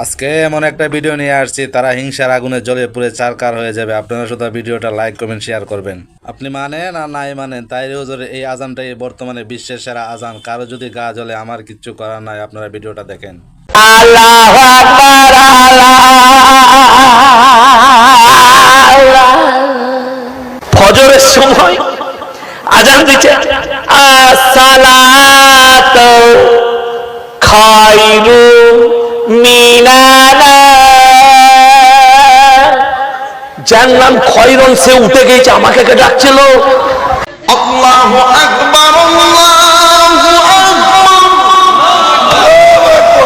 আজকে এমন একটা ভিডিও নিয়ে আসছি, তারা হিংসার আগুনে জ্বলে পুড়ে চারকার হয়ে যাবে। আপনারা শুধু ভিডিওটা লাইক কমেন্ট শেয়ার করবেন। আপনি মানেন আর নাই মানেন, তাইরে হুজুর এই আজানটাই বর্তমানে বিশ্বের সেরা আজান। কারো যদি গা জ্বলে আমার কিচ্ছু করার নাই, আপনারা ভিডিওটা দেখেন। আল্লাহু আকবার, ফজরের সময় আজান দিচ্ছে, আসসালাতু খায়রু মিনানা। যার নাম খয়রন সে উঠে গেছে, আমাকে কে ডাকছিল? আল্লাহু আকবার, আল্লাহু আকবার, আল্লাহু আকবার, আল্লাহু আকবার।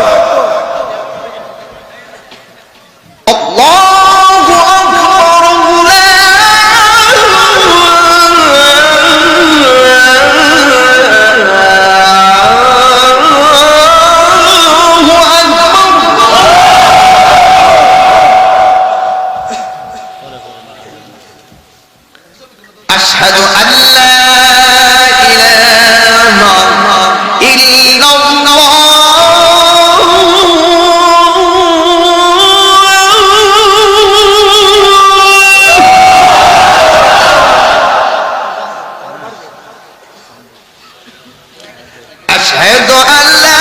আশহাদু আল্লা ইলাহা ইল্লাল্লাহ, আশহাদু আল্লা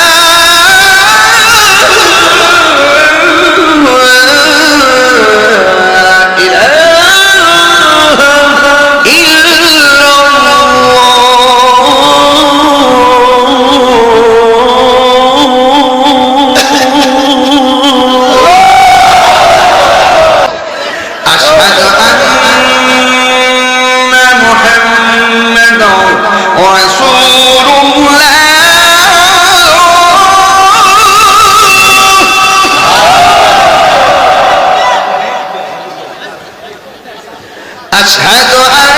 أشهد أن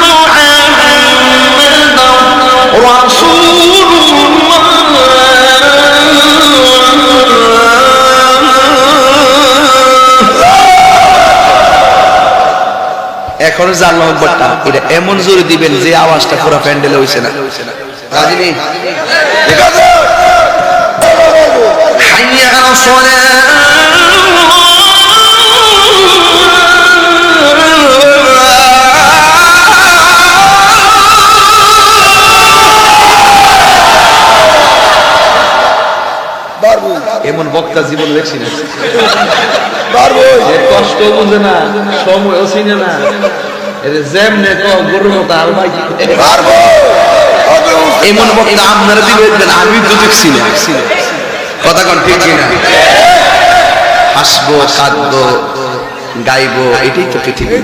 محمدا رسول এখন জানলাম বটটা এটা এমন জোরে দিবেন যে আওয়াজটা পুরো প্যান্ডেলে হইছে না। রাজি নেই? ঠিক আছে, হাইয়া আলা সালাহ। এমন বক্তা জীবন দেখছি না, কষ্ট বুঝে না, সময়ও চিনে না, যেমনে গরুর মতো আর ভাই এমন বক্তা আপনারা দিবেন, আমি তো দেখছি না। কথা কোন ঠিক কিনা? হাসবো, কাঁদবো, গাইবো, এটাই তো পৃথিবী।